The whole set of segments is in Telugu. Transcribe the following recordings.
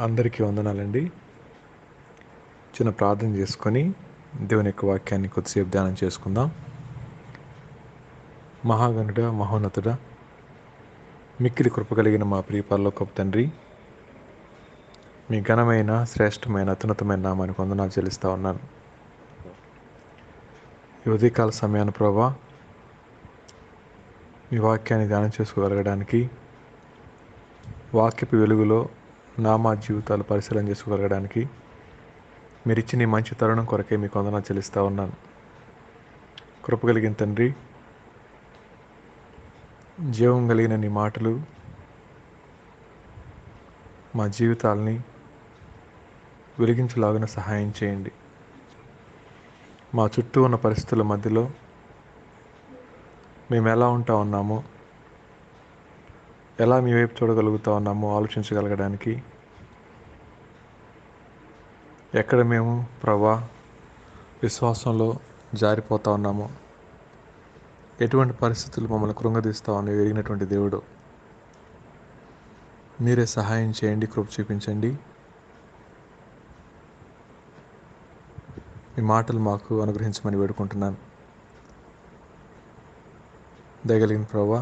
అందరికీ వందనాలండి. చిన్న ప్రార్థన చేసుకొని దేవుని యొక్క వాక్యాన్ని కొద్దిసేపు ధ్యానం చేసుకుందాం. మహాగణుడ, మహోన్నతుడ, మిక్కిలి కృప కలిగిన మా ప్రియ పరలోకపు తండ్రి, మీ ఘనమైన, శ్రేష్టమైన, అత్యున్నతమైన నామానికి వందనాలు చెల్లిస్తూ ఉన్నాను. ఈ ఉదయకాల సమయాన్ని ప్రభా, మీ వాక్యాన్ని ధ్యానం చేసుకోగలగడానికి, వాక్యపు వెలుగులో మా జీవితాలు పరిశీలన చేసుకోగలగడానికి మీరు ఇచ్చిన ఈ మంచి తరుణం కొరకే మీకు వందనాలు చెల్లిస్తూ ఉన్నాను. కృప కలిగిన తండ్రి, జీవం కలిగిన నీ మాటలు మా జీవితాలని వెలిగించలాగిన సహాయం చేయండి. మా చుట్టూ ఉన్న పరిస్థితుల మధ్యలో మేము ఎలా ఉంటా ఉన్నామో, ఎలా మీ వైపు చూడగలుగుతా ఉన్నామో ఆలోచించగలగడానికి, ఎక్కడ మేము ప్రభా విశ్వాసంలో జారిపోతా ఉన్నామో, ఎటువంటి పరిస్థితులు మమ్మల్ని కృంగదీస్తా ఉన్నాయో ఎరిగినటువంటి దేవుడు, మీరే సహాయం చేయండి, కృప చూపించండి. మీ మాటలు మాకు అనుగ్రహించమని వేడుకుంటున్నాను. దయగలిగిన ప్రభా,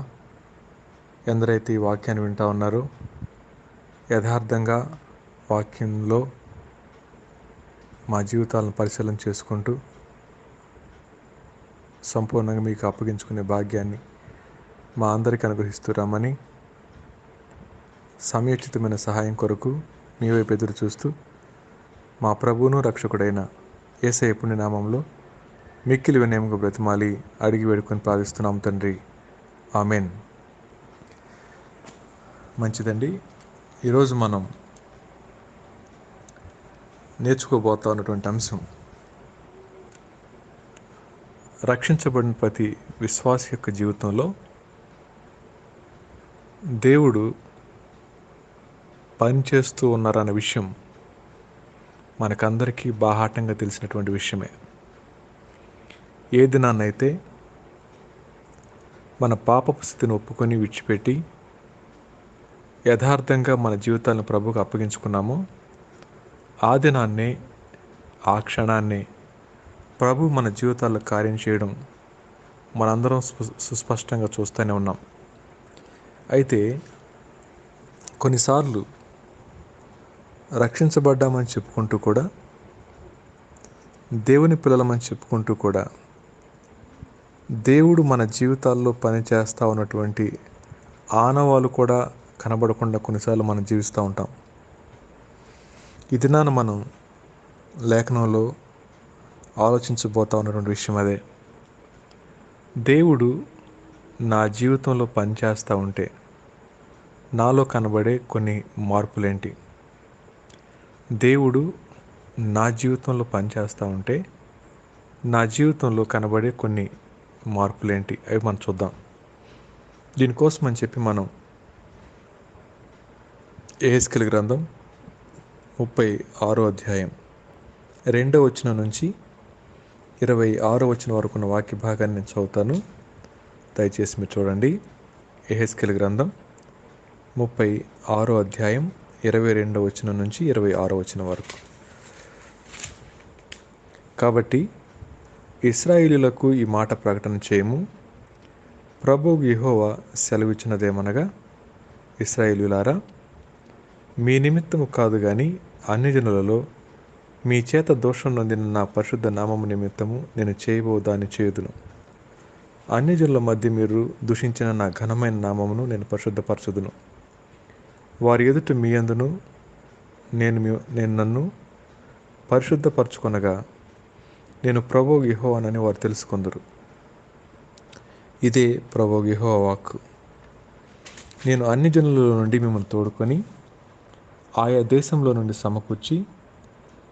ఎందరైతే ఈ వాక్యాన్ని వింటా ఉన్నారో, యథార్థంగా వాక్యంలో మా జీవితాలను పరిశీలన చేసుకుంటూ సంపూర్ణంగా మీకు అప్పగించుకునే భాగ్యాన్ని మా అందరికీ అనుగ్రహిస్తున్నామని, సమయోచితమైన సహాయం కొరకు మీ వైపు ఎదురు చూస్తూ మా ప్రభువును రక్షకుడైన యేసయ్య పుణ్యనామంలో మిక్కిలి వినయముగా బ్రతిమాలి అడిగి వేడుకొని ప్రార్థిస్తున్నాం తండ్రి, ఆమెన్. మంచిదండి. ఈరోజు మనం నేర్చుకోబోతా ఉన్నటువంటి అంశం, రక్షించబడిన ప్రతి విశ్వాసి యొక్క జీవితంలో దేవుడు పనిచేస్తూ ఉన్నారన్న విషయం మనకందరికీ బాహాటంగా తెలిసినటువంటి విషయమే. ఏ దినాన్నైతే మన పాపపు స్థితిని ఒప్పుకొని విడిచిపెట్టి యథార్థంగా మన జీవితాలను ప్రభువుకు అప్పగించుకున్నామో, ఆ దినాన్నే, ఆ క్షణాన్నే ప్రభు మన జీవితాల్లో కార్యం చేయడం మనందరం సుస్పష్టంగా చూస్తూనే ఉన్నాం. అయితే కొన్నిసార్లు రక్షించబడ్డామని చెప్పుకుంటూ కూడా, దేవుని పిల్లలమని చెప్పుకుంటూ కూడా, దేవుడు మన జీవితాల్లో పనిచేస్తూ ఉన్నటువంటి ఆనవాలు కూడా కనబడకుండా కొన్నిసార్లు మనం జీవిస్తూ ఉంటాం. ఈ దినాన మనం లేఖనంలో ఆలోచించబోతా ఉన్నటువంటి విషయం అదే. దేవుడు నా జీవితంలో పనిచేస్తూ ఉంటే నాలో కనబడే కొన్ని మార్పులేంటి? దేవుడు నా జీవితంలో పనిచేస్తూ ఉంటే నా జీవితంలో కనబడే కొన్ని మార్పులేంటి? అవి మనం చూద్దాం. దీనికోసం అని చెప్పి మనం యెహెజ్కేలు గ్రంథం 36వ అధ్యాయం 2వ వచనం నుంచి 26వ వచనం వరకు ఉన్న వాక్య భాగాన్ని నేను చదువుతాను. దయచేసి మీరు చూడండి. యెహెజ్కేలు గ్రంథం 36వ అధ్యాయం 22వ వచనం నుంచి 26వ వచనం వరకు. కాబట్టి ఇశ్రాయేలీయులకు ఈ మాట ప్రకటన చేయము. ప్రభువు యెహోవా సెలవిచ్చినదేమనగా, ఇశ్రాయేలీయులారా, మీ నిమిత్తము కాదు గాని అన్యజనులలో మీ చేత దోషం నొందిన నా పరిశుద్ధ నామము నిమిత్తము నేను చేయబో దాన్ని చేయుదును. అన్యజనుల మధ్య మీరు దూషించిన నా ఘనమైన నామమును నేను పరిశుద్ధపరచుదును. వారి ఎదుట మీ యందును నేను నన్ను పరిశుద్ధపరచుకొనగా నేను ప్రభువు యెహోవానని వారు తెలుసుకొందురు. ఇదే ప్రభువు యెహోవా వాక్కు. నేను అన్ని జనుల నుండి మిమ్మల్ని తోడుకొని ఆయా దేశంలో నుండి సమకూర్చి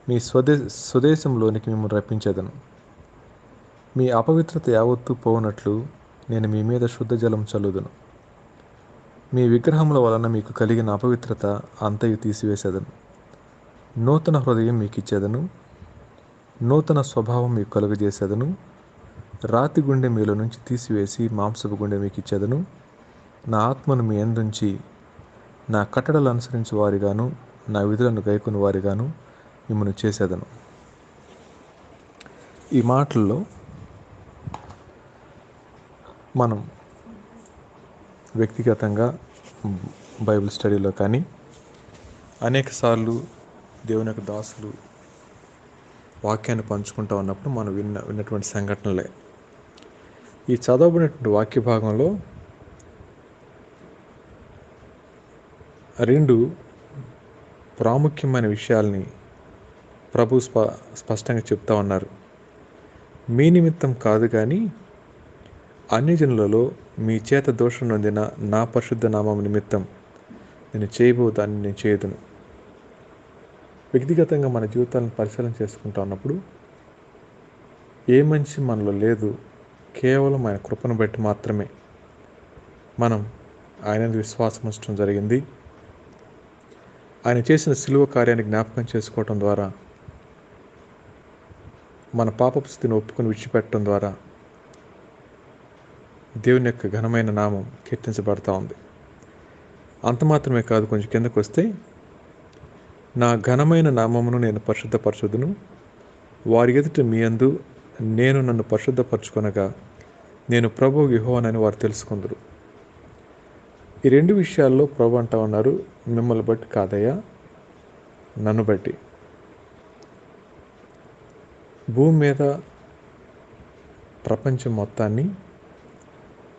మీ స్వదేశంలోనికి మిమ్మల్ని రప్పించేదను. మీ అపవిత్రత యావత్తు పోవునట్లు నేను మీ మీద శుద్ధ జలం చల్లుదును. మీ విగ్రహముల వలన మీకు కలిగిన అపవిత్రత అంతయు తీసివేసేదను. నూతన హృదయం మీకు ఇచ్చేదను, నూతన స్వభావం మీకు కలుగజేసేదను. రాతి గుండె మీలో నుంచి తీసివేసి మాంసపు గుండె మీకు ఇచ్చేదను. నా ఆత్మను మీ యందుంచి నా కట్టడలు అనుసరించు వారిగాను, నా విధులను గైకొని వారిగాను మిమ్మల్ని చేసేదను. ఈ మాటల్లో మనం వ్యక్తిగతంగా బైబిల్ స్టడీలో కానీ అనేకసార్లు దేవుని యొక్క దాసులు వాక్యాన్ని పంచుకుంటూ ఉన్నప్పుడు మనం విన్నటువంటి సంఘటనలే. ఈ చదవబడినటువంటి వాక్య భాగంలో 2 ప్రాముఖ్యమైన విషయాల్ని ప్రభు స్పష్టంగా చెప్తా ఉన్నారు. మీ నిమిత్తం కాదు కానీ అన్యజనులలో మీ చేత దోషం నొందిన నా పరిశుద్ధ నామం నిమిత్తం నేను చేయబోదాన్ని నేను చేయదును. వ్యక్తిగతంగా మన జీవితాలను పరిశీలన చేసుకుంటా ఉన్నప్పుడు ఏ మంచి మనలో లేదు, కేవలం ఆయన కృపను బట్టి మాత్రమే మనం ఆయన విశ్వాసం ఉంచడం జరిగింది. ఆయన చేసిన సిలువ కార్యాన్ని జ్ఞాపకం చేసుకోవటం ద్వారా, మన పాపపు స్థితిని ఒప్పుకొని విడిచిపెట్టడం ద్వారా దేవుని యొక్క ఘనమైన నామం కీర్తించబడతా ఉంది. అంత మాత్రమే కాదు, కొంచెం కిందకు వస్తే, నా ఘనమైన నామమును నేను పరిశుద్ధపరచుదును, వారి ఎదుట మీ యందు నేను నన్ను పరిశుద్ధపరచుకొనగా నేను ప్రభువు యెహోవానని వారు తెలుసుకుందరు. ఈ 2 విషయాల్లో ప్రభు అంటా ఉన్నారు, మిమ్మల్ని బట్టి కాదయ్యా, నన్ను బట్టి. భూమి మీద ప్రపంచం మొత్తాన్ని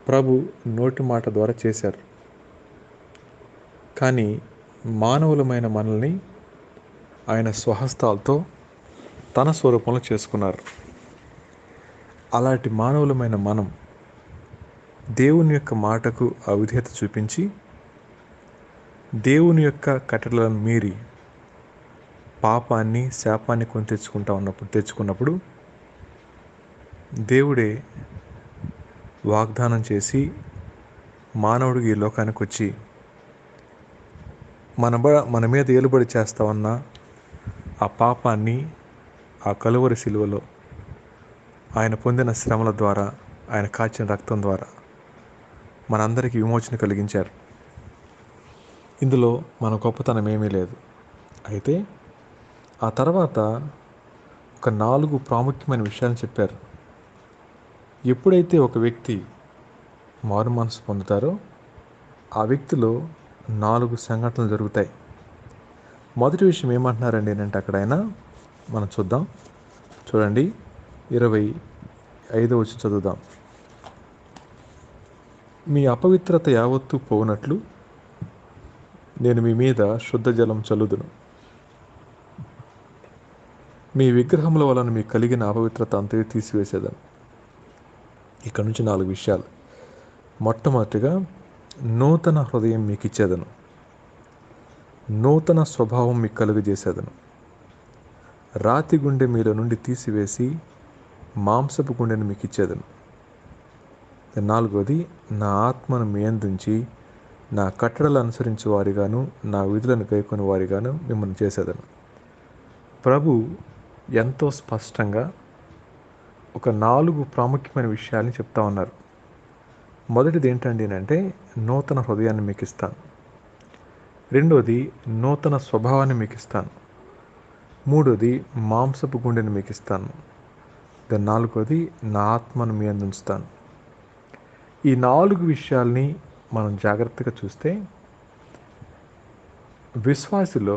ప్రభు నోటి మాట ద్వారా చేశారు. కానీ మానవులమైన మనల్ని ఆయన స్వహస్తాలతో తన స్వరూపంలో చేసుకున్నారు. అలాంటి మానవులమైన మనం దేవుని యొక్క మాటకు అవిధేయత చూపించి దేవుని యొక్క కట్టడలను మీరి పాపాన్ని, శాపాన్ని కొని తెచ్చుకున్నప్పుడు దేవుడే వాగ్దానం చేసి మానవుడికి ఈ లోకానికి వచ్చి మన మీద ఏలుబడి చేస్తా ఉన్న ఆ పాపాన్ని ఆ కలువరి సిలువలో ఆయన పొందిన శ్రమల ద్వారా, ఆయన కాచిన రక్తం ద్వారా మనందరికీ విమోచన కలిగించారు. ఇందులో మన గొప్పతనం ఏమీ లేదు. అయితే ఆ తర్వాత ఒక 4 ప్రాముఖ్యమైన విషయాలను చెప్పారు. ఎప్పుడైతే ఒక వ్యక్తి మారు మనసు పొందుతారో ఆ వ్యక్తిలో 4 సంఘటనలు జరుగుతాయి. మొదటి విషయం ఏమంటున్నారండి అంటే అక్కడ ఆయన మనం చూద్దాం. చూడండి, 25వ వచనం చదువుదాం. మీ అపవిత్రత యావత్తు పోనట్లు నేను మీ మీద శుద్ధ జలం చల్లుదును, మీ విగ్రహముల వలన మీకు కలిగిన అపవిత్రత అంతయు తీసివేసేదను. ఇక్కడ నుంచి 4 విషయాలు. మొట్టమొదటిగా, నూతన హృదయం మీకు ఇచ్చేదను, నూతన స్వభావం మీకు కలుగజేసేదను, రాతి గుండె మీలో నుండి తీసివేసి మాంసపు గుండెను మీకు ఇచ్చేదను. 4వది, నా ఆత్మను మీ యందుంచి నా కట్టడలు అనుసరించే వారిగాను నా విధులను గైకొని వారిగాను మిమ్మల్ని చేసేదను. ప్రభు ఎంతో స్పష్టంగా ఒక 4 ప్రాముఖ్యమైన విషయాల్ని చెప్తా ఉన్నారు. మొదటిది ఏంటండి అంటే నూతన హృదయాన్ని మీకు ఇస్తాను. రెండోది, నూతన స్వభావాన్ని మీకు ఇస్తాను. మూడోది, మాంసపు గుండెని మీకు ఇస్తాను. 4వది, నా ఆత్మను మీ యందు ఉంచుతాను. ఈ 4 విషయాల్ని మనం జాగ్రత్తగా చూస్తే విశ్వాసిలో,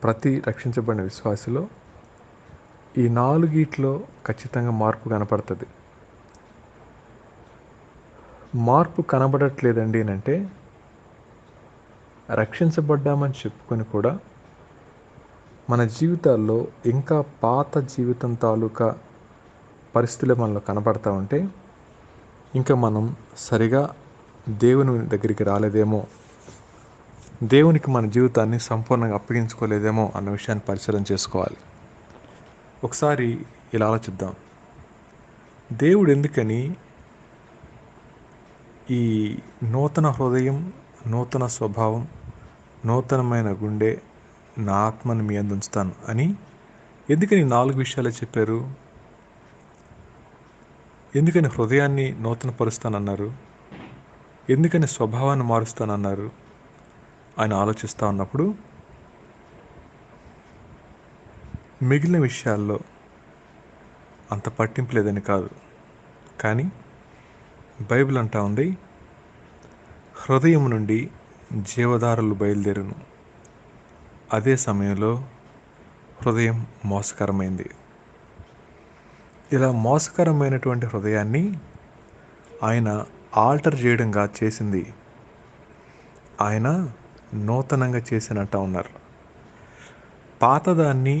ప్రతి రక్షించబడిన విశ్వాసిలో ఈ 4 ఖచ్చితంగా మార్పు కనపడుతుంది. మార్పు కనబడట్లేదండి అంటే రక్షించబడ్డామని చెప్పుకొని కూడా మన జీవితాల్లో ఇంకా పాత జీవితం తాలూకా పరిస్థితులు మనలో కనపడతా ఉంటే ఇంకా మనం సరిగా దేవుని దగ్గరికి రాలేదేమో, దేవునికి మన జీవితాన్ని సంపూర్ణంగా అప్పగించుకోలేదేమో అన్న విషయాన్ని పరిశీలన చేసుకోవాలి. ఒకసారి ఇలా ఆలోచిద్దాం. దేవుడు ఎందుకని ఈ నూతన హృదయం, నూతన స్వభావం, నూతనమైన గుండె, నా ఆత్మను మీ యందు ఉంచుతాను అని ఎందుకని 4 విషయాలే చెప్పారు? ఎందుకని హృదయాన్ని నూతనపరుస్తానన్నారు? ఎందుకని స్వభావాన్ని మారుస్తానన్నారు? ఆయన ఆలోచిస్తూ ఉన్నప్పుడు మిగిలిన విషయాల్లో అంత పట్టింపు లేదని కాదు, కానీ బైబిల్ అంటా ఉంది, హృదయం నుండి జీవధారలు బయలుదేరును. అదే సమయంలో హృదయం మోసకరమైంది. ఇలా మోసకరమైనటువంటి హృదయాన్ని ఆయన ఆల్టర్ చేయడంగా చేసింది ఆయన నూతనంగా చేసినట్టు ఉన్నారు. పాతదాన్ని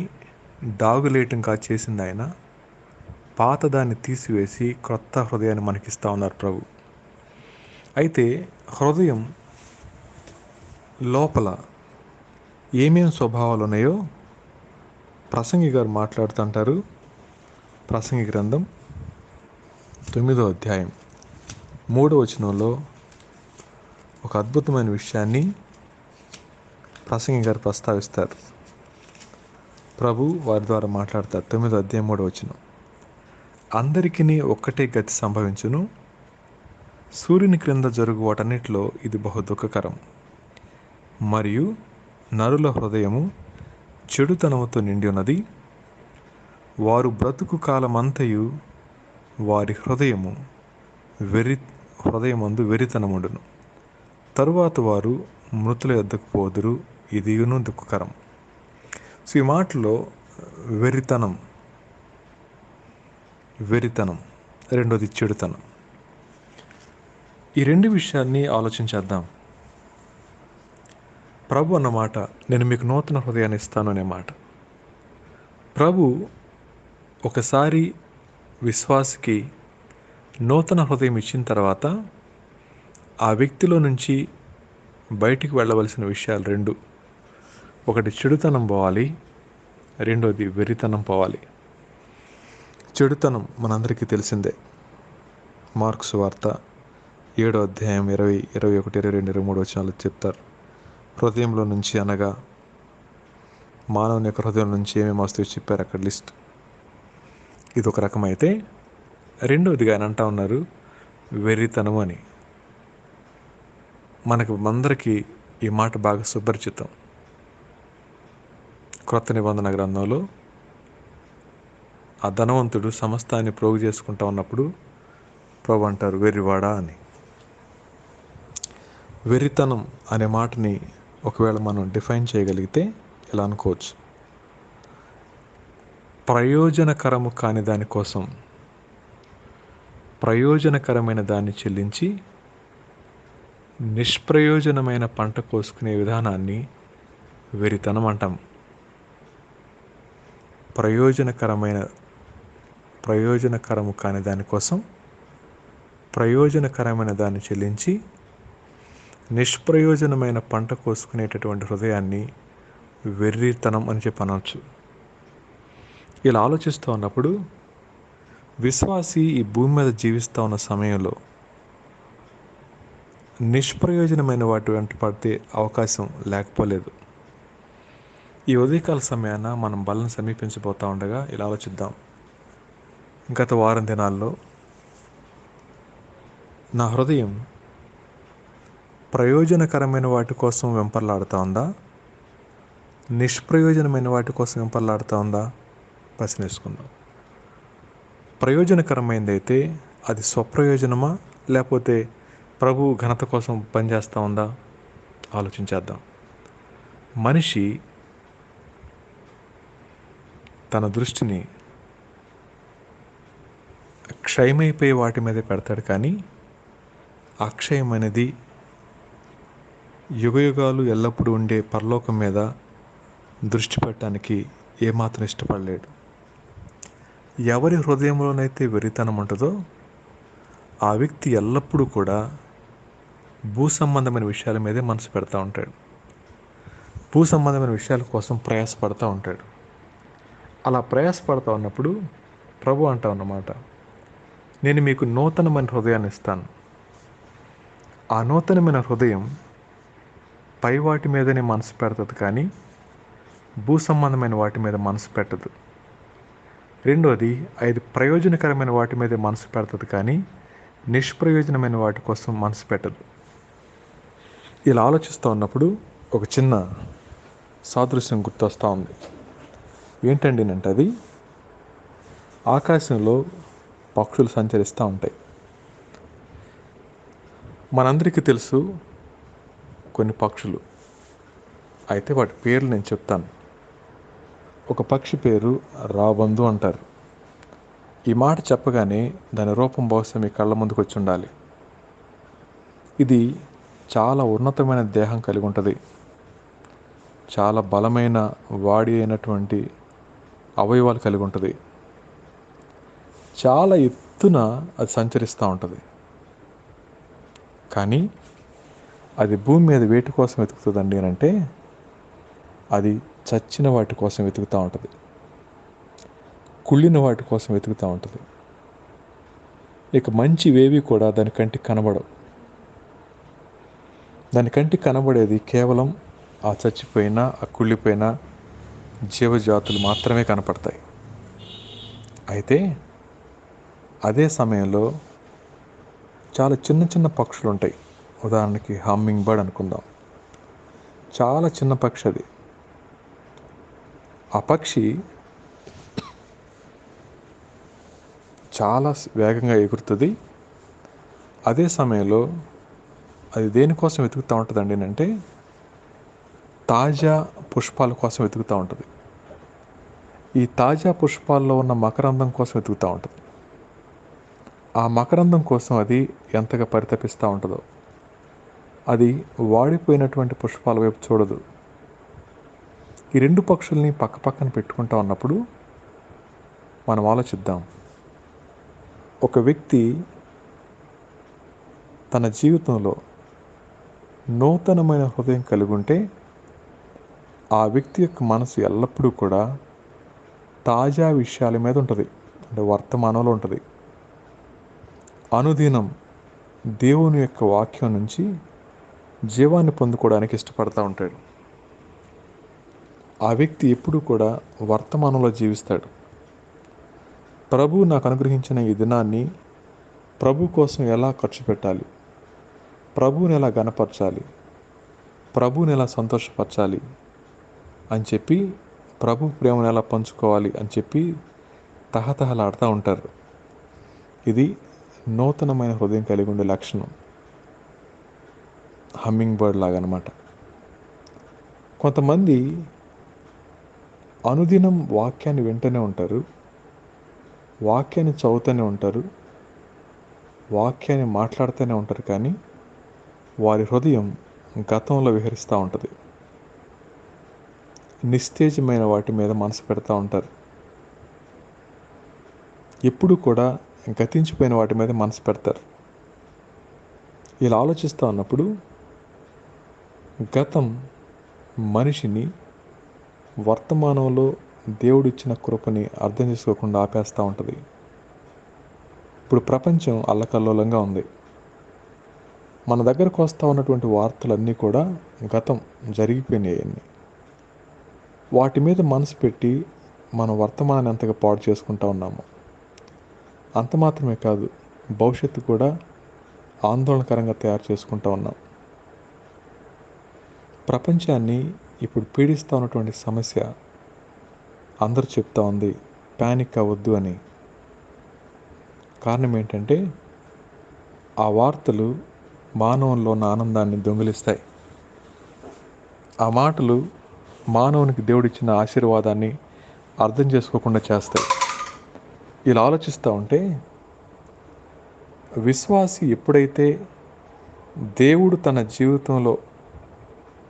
దాగులేయటంగా చేసింది ఆయన, పాతదాన్ని తీసివేసి క్రొత్త హృదయాన్ని మనకిస్తూ ఉన్నారు ప్రభు. అయితే హృదయం లోపల ఏమేం స్వభావాలు ఉన్నాయో ప్రసంగి గారు మాట్లాడుతుంటారు. ప్రసంగి గ్రంథం 9వ అధ్యాయం 3వ వచనంలో ఒక అద్భుతమైన విషయాన్ని ప్రసంగి గారు ప్రస్తావిస్తారు. ప్రభు వారి ద్వారా మాట్లాడతారు. 9వ అధ్యాయం 3వ వచనం, అందరికీ ఒక్కటే గతి సంభవించును, సూర్యుని క్రింద జరుగు వాటన్నిటిలో ఇది బహు దుఃఖకరం, మరియు నరుల హృదయము చెడుతనముతో నిండి ఉన్నది, వారు బ్రతుకు కాలమంతయు వారి హృదయమందు వెరితనముండును, తరువాత వారు మృతుల యొద్దకు పోదురు, ఇదియును దుఃఖకరం. సో ఈ మాటలో వెరితనం, రెండోది చెడుతనం, ఈ రెండు విషయాన్ని ఆలోచించేద్దాం. ప్రభు అన్నమాట, నేను మీకు నూతన హృదయాన్ని ఇస్తాను అనే మాట. ప్రభు ఒకసారి విశ్వాసికి నూతన హృదయం ఇచ్చిన తర్వాత ఆ వ్యక్తిలో నుంచి బయటికి వెళ్ళవలసిన విషయాలు రెండు. ఒకటి చెడుతనం పోవాలి, రెండోది వెరితనం పోవాలి. చెడుతనం మనందరికీ తెలిసిందే. మార్కు సువార్త 7వ అధ్యాయం 20, 21, 22, 23 వచనాలు చెప్తారు. హృదయంలో నుంచి అనగా మానవుని యొక్క హృదయం నుంచి ఏమేమి వస్తాయో చెప్పారు అక్కడ లిస్ట్. ఇది ఒక రకమైతే, రెండవదిగా ఆయన అంటా ఉన్నారు వెర్రితనం అని. మనకు అందరికీ ఈ మాట బాగా సుపరిచితం. క్రొత్త నిబంధన గ్రంథంలో ఆ ధనవంతుడు సమస్తాన్ని ప్రోగు చేసుకుంటా ఉన్నప్పుడు ప్రభు అంటారు వెర్రివాడా అని. వెర్రితనం అనే మాటని ఒకవేళ మనం డిఫైన్ చేయగలిగితే ఇలా అనుకోవచ్చు, ప్రయోజనకరము కాని దానికోసం ప్రయోజనకరమైన దాన్ని చెల్లించి నిష్ప్రయోజనమైన పంట కోసుకునే విధానాన్ని వెర్రితనం అంటాం. ప్రయోజనకరము కాని దానికోసం ప్రయోజనకరమైన దాన్ని చెల్లించి నిష్ప్రయోజనమైన పంట కోసుకునేటటువంటి హృదయాన్ని వెర్రితనం అని చెప్పి అనవచ్చు. ఇలా ఆలోచిస్తూ ఉన్నప్పుడు విశ్వాసి ఈ భూమి మీద జీవిస్తూ ఉన్న సమయంలో నిష్ప్రయోజనమైన వాటి వెంట పడితే అవకాశం లేకపోలేదు. ఈ ఉదయకాల సమయాన మనం బలను సమీపించబోతూ ఉండగా ఇలా ఆలోచిద్దాం. గత వారం దినాల్లో నా హృదయం ప్రయోజనకరమైన వాటి కోసం వెంపర్లాడుతూ ఉందా, నిష్ప్రయోజనమైన వాటి కోసం వెంపర్లాడుతూ ఉందా ప్రశ్నించుకుందాం. ప్రయోజనకరమైనది అయితే అది స్వప్రయోజనమా, లేకపోతే ప్రభు ఘనత కోసం పనిచేస్తూ ఉందా ఆలోచించేద్దాం. మనిషి తన దృష్టిని క్షయమైపోయే వాటి మీద పెడతాడు, కానీ అక్షయం అనేది యుగయుగాలు ఎల్లప్పుడూ ఉండే పరలోకం మీద దృష్టి పెట్టడానికి ఏమాత్రం ఇష్టపడలేడు. ఎవరి హృదయంలోనైతే వెరితనం ఉంటుందో ఆ వ్యక్తి ఎల్లప్పుడూ కూడా భూ సంబంధమైన విషయాల మీదే మనసు పెడతా ఉంటాడు, భూ సంబంధమైన విషయాల కోసం ప్రయాసపడతా ఉంటాడు. అలా ప్రయాసపడతా ఉన్నప్పుడు ప్రభు అంటా ఉన్నమాట, నేను మీకు నూతనమైన హృదయాన్ని ఇస్తాను. ఆ నూతనమైన హృదయం పై వాటి మీదనే మనసు పెడుతుంది, కానీ భూ సంబంధమైన వాటి మీద మనసు పెట్టదు. రెండోది, అది ప్రయోజనకరమైన వాటి మీద మనసు పెడుతుంది, కానీ నిష్ప్రయోజనమైన వాటి కోసం మనసు పెట్టదు. ఇలా ఆలోచిస్తూ ఉన్నప్పుడు ఒక చిన్న సాదృశ్యం గుర్తొస్తూ ఉంది. ఏంటండి అంటే అది ఆకాశంలో పక్షులు సంచరిస్తూ ఉంటాయి. మనందరికీ తెలుసు కొన్ని పక్షులు, అయితే వాటి పేర్లు నేను చెప్తాను. ఒక పక్షి పేరు రాబందు అంటారు. ఈ మాట చెప్పగానే దాని రూపం బహుశా మీ కళ్ళ ముందుకు వచ్చి ఉండాలి. ఇది చాలా ఉన్నతమైన దేహం కలిగి ఉంటుంది. చాలా బలమైన వాడి అయినటువంటి అవయవాలు కలిగి ఉంటుంది. చాలా ఎత్తున అది సంచరిస్తూ ఉంటుంది. కానీ అది భూమి మీద వేటి కోసం వెతుకుతుందండి అని అంటే అది చచ్చిన వాటి కోసం వెతుకుతూ ఉంటుంది. కుళ్ళిన వాటి కోసం వెతుకుతూ ఉంటుంది. ఇక మంచివేవి కూడా దాని కంటికి కనబడవు. దాని కంటికి కనబడేది కేవలం ఆ చచ్చిపోయిన, ఆ కుళ్ళిపోయిన జీవజాతులు మాత్రమే కనపడతాయి. అయితే అదే సమయంలో చాలా చిన్న చిన్న పక్షులు ఉంటాయి. ఉదాహరణకి హమ్మింగ్ బర్డ్ అనుకుందాం. చాలా చిన్న పక్షి అది. ఆ పక్షి చాలా వేగంగా ఎగురుతుంది. అదే సమయంలో అది దేనికోసం వెతుకుతూ ఉంటుందండి అంటే తాజా పుష్పాల కోసం వెతుకుతూ ఉంటుంది. ఈ తాజా పుష్పాల్లో ఉన్న మకరందం కోసం వెతుకుతూ ఉంటుంది. ఆ మకరందం కోసం అది ఎంతగా పరితపిస్తూ ఉంటుందో. అది వాడిపోయినటువంటి పుష్పాల వైపు చూడదు. ఈ రెండు పక్షుల్ని పక్క పక్కన పెట్టుకుంటా ఉన్నప్పుడు మనం ఆలోచిద్దాం. ఒక వ్యక్తి తన జీవితంలో నూతనమైన హృదయం కలిగి ఉంటే ఆ వ్యక్తి యొక్క మనసు ఎల్లప్పుడూ కూడా తాజా విషయాల మీద ఉంటుంది. అంటే వర్తమానంలో ఉంటుంది. అనుదినం దేవుని యొక్క వాక్యం నుంచి జీవాన్ని పొందుకోవడానికి ఇష్టపడుతూ ఉంటాడు. ఆ వ్యక్తి ఎప్పుడూ కూడా వర్తమానంలో జీవిస్తాడు. ప్రభు నాకు అనుగ్రహించిన ఈ దినాన్ని ప్రభు కోసం ఎలా ఖర్చు పెట్టాలి, ప్రభువుని ఎలా గణపరచాలి, ప్రభువుని ఎలా సంతోషపరచాలి అని చెప్పి, ప్రభు ప్రేమను ఎలా పంచుకోవాలి అని చెప్పి తహతహలాడుతూ ఉంటారు. ఇది నూతనమైన హృదయం కలిగి ఉండే లక్షణం. హమ్మింగ్ బర్డ్ లాగా అనమాట. కొంతమంది అనుదినం వాక్యాన్ని వింటూనే ఉంటారు, వాక్యాన్ని చదువుతూనే ఉంటారు, వాక్యాన్ని మాట్లాడుతూనే ఉంటారు. కానీ వారి హృదయం గతంలో విహరిస్తూ ఉంటుంది. నిస్తేజమైన వాటి మీద మనసు పెడతా ఉంటారు. ఎప్పుడు కూడా గతించిపోయిన వాటి మీద మనసు పెడతారు. ఇలా ఆలోచిస్తూ ఉన్నప్పుడు గతం మనిషిని వర్తమానంలో దేవుడిచ్చిన కృపని అర్థం చేసుకోకుండా ఆపేస్తూ ఉంటుంది. ఇప్పుడు ప్రపంచం అల్లకల్లోలంగా ఉంది. మన దగ్గరకు వస్తూ ఉన్నటువంటి వార్తలన్నీ కూడా గతం జరిగిపోయినాయన్ని. వాటి మీద మనసు పెట్టి మనం వర్తమానాన్ని ఎంతగా పాడు చేసుకుంటూ ఉన్నాము. అంత మాత్రమే కాదు, భవిష్యత్తు కూడా ఆందోళనకరంగా తయారు చేసుకుంటూ ఉన్నాం. ప్రపంచాన్ని ఇప్పుడు పీడిస్తూ ఉన్నటువంటి సమస్య అందరూ చెప్తా ఉంది, ప్యానిక్ అవ్వద్దు అని. కారణం ఏంటంటే ఆ వార్తలు మానవుల్లో ఉన్న ఆనందాన్ని దొంగిలిస్తాయి. ఆ మాటలు మానవునికి దేవుడిచ్చిన ఆశీర్వాదాన్ని అర్థం చేసుకోకుండా చేస్తాయి. ఇలా ఆలోచిస్తూ ఉంటే విశ్వాసి ఎప్పుడైతే దేవుడు తన జీవితంలో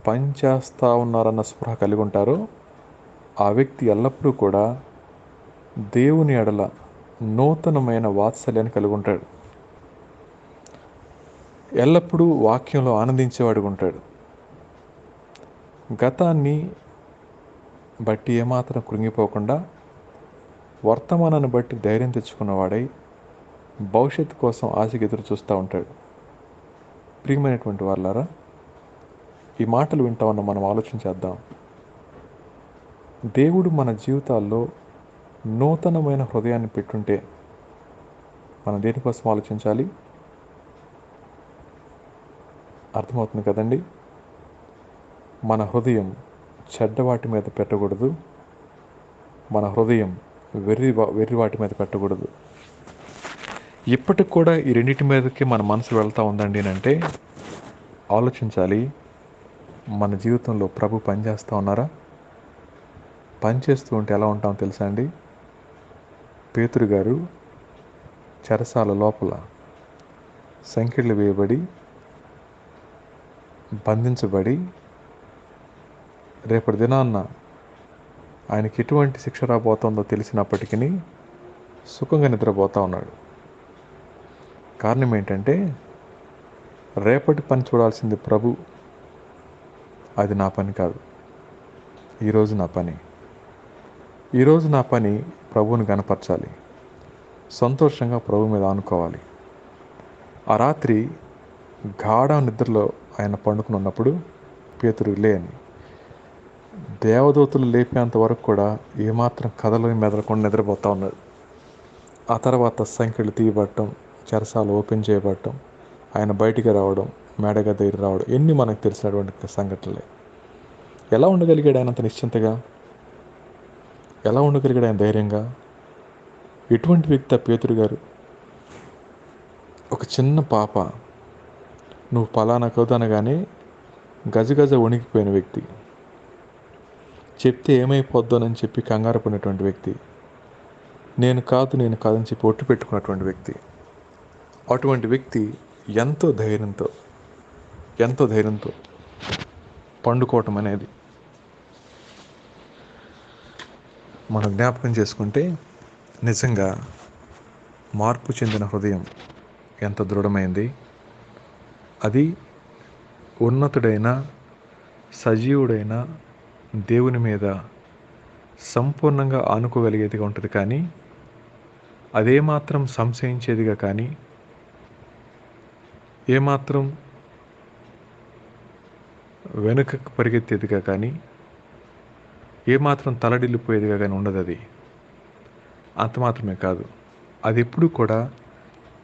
పనిచేస్తూ ఉన్నారన్న స్పృహ కలిగి ఉంటారో ఆ వ్యక్తి ఎల్లప్పుడూ కూడా దేవుని ఎడల నూతనమైన వాత్సల్యాన్ని కలిగి ఉంటాడు. ఎల్లప్పుడూ వాక్యంలో ఆనందించేవాడుగా ఉంటాడు. గతాన్ని బట్టి ఏమాత్రం కృంగిపోకుండా వర్తమానాన్ని బట్టి ధైర్యం తెచ్చుకున్నవాడై భవిష్యత్తు కోసం ఆశకి ఎదురు చూస్తూ ఉంటాడు. ప్రియమైనటువంటి వాళ్ళారా, ఈ మాటలు వింటా ఉన్న మనం ఆలోచించేద్దాం. దేవుడు మన జీవితాల్లో నూతనమైన హృదయాన్ని పెట్టుంటే మనం దేనికోసం ఆలోచించాలి? అర్థమవుతుంది కదండి. మన హృదయం చెడ్డవాటి మీద పెట్టకూడదు, మన హృదయం వెర్రి వాటి మీద పెట్టకూడదు. ఇప్పటికి కూడా ఈ రెండింటి మీదకి మన మనసు వెళ్తూ ఉందండి అంటే ఆలోచించాలి. మన జీవితంలో ప్రభు పనిచేస్తూ ఉన్నారా? పనిచేస్తూ ఉంటే ఎలా ఉంటామో తెలుసా అండి? పేతురు గారు చెరసాల లోపల సంకెళ్ళు వేయబడి బంధించబడి రేపటి దినాన్న ఆయనకి ఎటువంటి శిక్ష రాబోతుందో తెలిసినప్పటికీ సుఖంగా నిద్రపోతూ ఉన్నాడు. కారణం ఏంటంటే రేపటి పని చూడాల్సింది ప్రభు. అది నా పని కాదు, ఈరోజు నా పని. ఈరోజు నా పని ప్రభువుని కనపరచాలి, సంతోషంగా ప్రభు మీద ఆనుకోవాలి. ఆ రాత్రి గాఢ నిద్రలో ఆయన పండుకుని ఉన్నప్పుడు పేతురు లేని దేవదూతలు లేపేంత వరకు కూడా ఏమాత్రం కథలు మెదలకుండా నిద్రపోతూ ఉన్నాడు. ఆ తర్వాత సంఖ్యలు తీయబడటం, చెరసాలు ఓపెన్ చేయబడటం, ఆయన బయటికి రావడం, మేడగా దగ్గర రావడం, ఎన్ని మనకు తెలిసినటువంటి సంఘటనలే. ఎలా ఉండగలిగాడు ఆయన అంత నిశ్చింతగా? ఎలా ఉండగలిగాడు ఆయన ధైర్యంగా? ఎటువంటి వ్యక్తి ఆ పేతురు గారు? ఒక చిన్న పాప నువ్వు పలానా కదనగానే గజగజ వణికిపోయిన వ్యక్తి, చెప్తే ఏమైపోద్దోనని చెప్పి కంగారు పడినటువంటి వ్యక్తి, నేను కాదని చెప్పి ఒట్టు పెట్టుకున్నటువంటి వ్యక్తి. అటువంటి వ్యక్తి ఎంతో ధైర్యంతో పండుకోవటం అనేది మనం జ్ఞాపకం చేసుకుంటే నిజంగా మార్పు చెందిన హృదయం ఎంత దృఢమైంది. అది ఉన్నతుడైన సజీవుడైన దేవుని మీద సంపూర్ణంగా ఆనుకోగలిగేదిగా ఉంటుంది. కానీ అదేమాత్రం సంశయించేదిగా కానీ, ఏమాత్రం వెనుకకు పరిగెత్తేదిగా కానీ, ఏమాత్రం తలడిల్లిపోయేదిగా కానీ ఉండదు. అది అంత మాత్రమే కాదు, అది ఎప్పుడు కూడా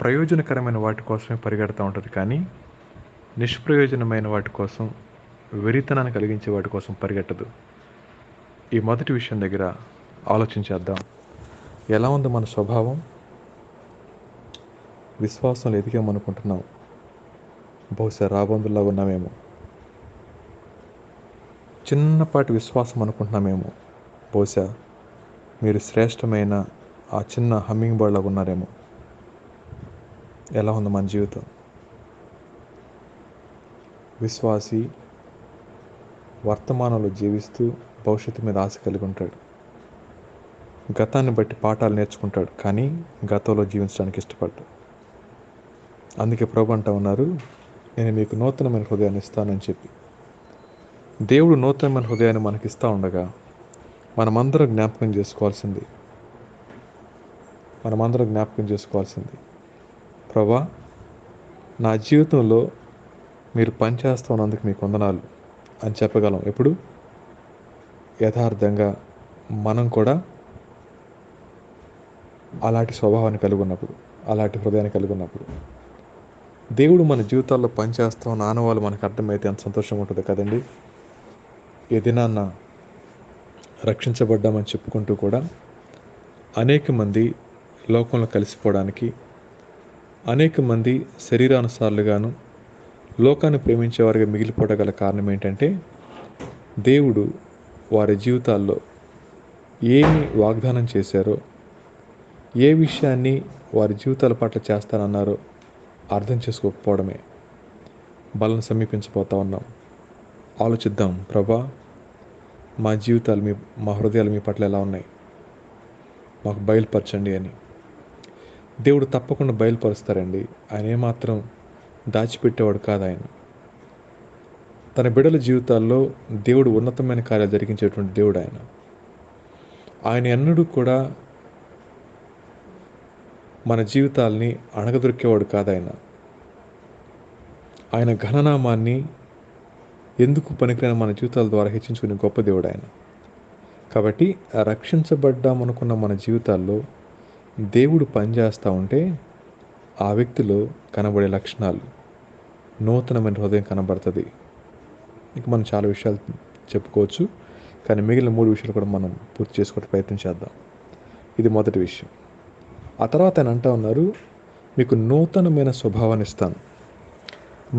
ప్రయోజనకరమైన వాటి కోసమే పరిగెడుతూ ఉంటుంది. కానీ నిష్ప్రయోజనమైన వాటి కోసం, వెరితనాన్ని కలిగించే వాటి కోసం పరిగెట్టదు. ఈ మొదటి విషయం దగ్గర ఆలోచించేద్దాం. ఎలా ఉంది మన స్వభావం? విశ్వాసంలో ఎదిగామనుకుంటున్నాం, బహుశా రాబందుల్లా ఉన్నామేమో. చిన్నపాటి విశ్వాసం అనుకుంటున్నామేమో, బహుశా మీరు శ్రేష్టమైన ఆ చిన్న హమ్మింగ్ బర్డ్లా ఉన్నారేమో. ఎలా ఉంది మన జీవితం? విశ్వాసి వర్తమానంలో జీవిస్తూ భవిష్యత్తు మీద ఆశ కలిగి ఉంటాడు. గతాన్ని బట్టి పాఠాలు నేర్చుకుంటాడు, కానీ గతంలో జీవించడానికి ఇష్టపడ్డాడు. అందుకే ప్రభు అంటా ఉన్నారు, నేను మీకు నూతనమైన హృదయాన్ని ఇస్తానని చెప్పి. దేవుడు నూతనమైన హృదయాన్ని మనకి ఇస్తూ ఉండగా మనమందరం జ్ఞాపకం చేసుకోవాల్సింది, ప్రభా, నా జీవితంలో మీరు పనిచేస్తున్నందుకు మీకు వందనాలు అని చెప్పగలం. ఎప్పుడు? యథార్థంగా మనం కూడా అలాంటి స్వభావాన్ని కలిగి ఉన్నప్పుడు, అలాంటి హృదయాన్ని కలిగి ఉన్నప్పుడు, దేవుడు మన జీవితాల్లో పనిచేస్తాం ఆనవాళ్ళు మనకు అర్థమైతే ఎంత సంతోషం ఉంటుంది కదండి. ఈ దినాన్న రక్షించబడ్డామని చెప్పుకుంటూ కూడా అనేక మంది లోకంలో కలిసిపోవడానికి, అనేక మంది శరీరానుసారులుగాను లోకాన్ని ప్రేమించేవారిగా మిగిలిపోవడం కారణం ఏంటంటే, దేవుడు వారి జీవితాల్లో ఏమి వాగ్దానం చేశారో, ఏ విషయాన్ని వారి జీవితాల పట్ల చేస్తానన్నారో అర్థం చేసుకోకపోవడమే. బలను సమీపించబోతా ఉన్నాం. ఆలోచిద్దాం, ప్రభా, మా జీవితాలు మా హృదయాలు మీ పట్ల ఎలా ఉన్నాయి, మాకు బయలుపరచండి అని. దేవుడు తప్పకుండా బయలుపరుస్తారండి. ఆయన ఏమాత్రం దాచిపెట్టేవాడు కాదు. ఆయన తన బిడ్డల జీవితాల్లో దేవుడు ఉన్నతమైన కార్యాలు జరిగించేటువంటి దేవుడు. ఆయన ఎన్నడూ కూడా మన జీవితాల్ని అణగదొరికేవాడు కాదు. ఆయన ఘననామాన్ని ఎందుకు పనికిరాని మన జీవితాల ద్వారా హెచ్చించుకునే గొప్ప దేవుడు ఆయన. కాబట్టి రక్షించబడ్డామనుకున్న మన జీవితాల్లో దేవుడు పనిచేస్తూ ఉంటే ఆ వ్యక్తిలో కనబడే లక్షణాలు, నూతనమైన హృదయం కనబడుతుంది, ఇక మనం చాలా విషయాలు చెప్పుకోవచ్చు, కానీ మిగిలిన 3 విషయాలు కూడా మనం పూర్తి చేసుకోవడానికి ప్రయత్నం చేద్దాం. ఇది మొదటి విషయం. ఆ తర్వాత ఆయన అంటా ఉన్నారు, మీకు నూతనమైన స్వభావాన్ని ఇస్తాను.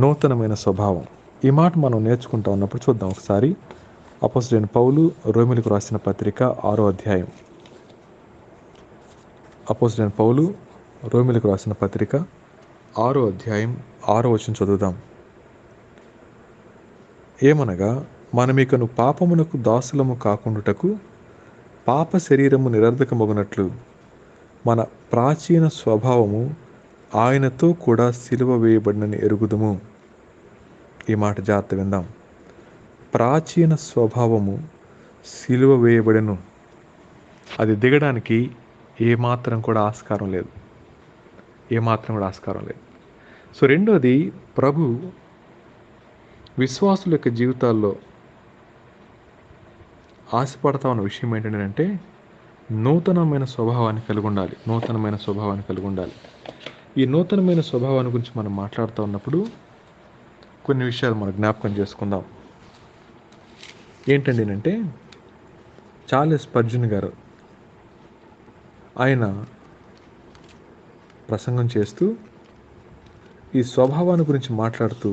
నూతనమైన స్వభావం. ఈ మాట మనం నేర్చుకుంటా ఉన్నప్పుడు చూద్దాం ఒకసారి. అపోస్తలుడైన పౌలు రోమీయులకు రాసిన పత్రిక 6వ అధ్యాయం. అపోస్తలుడైన పౌలు రోమీయులకు రాసిన పత్రిక 6వ అధ్యాయం 6వ వచనం చదువుదాం. ఏమనగా, మనమికను పాపమునకు దాసులము కాకుండుటకు పాప శరీరము నిరర్ధకమగునట్లు మన ప్రాచీన స్వభావము ఆయనతో కూడా సిలువ వేయబడినని ఎరుగుదుము. ఈ మాట జాగ్రత్త విందాం. ప్రాచీన స్వభావము సిలువ వేయబడెను. అది దిగడానికి ఏమాత్రం కూడా ఆస్కారం లేదు. సో రెండోది, ప్రభు విశ్వాసుల యొక్క జీవితాల్లో ఆశపడతా ఉన్న విషయం ఏంటంటే నూతనమైన స్వభావాన్ని కలిగి ఉండాలి. ఈ నూతనమైన స్వభావాన్ని గురించి మనం మాట్లాడుతూ ఉన్నప్పుడు కొన్ని విషయాలు మనం జ్ఞాపకం చేసుకుందాం. ఏంటండి అంటే, చార్లెస్ స్పర్జన్ గారు ఆయన ప్రసంగం చేస్తూ ఈ స్వభావాన్ని గురించి మాట్లాడుతూ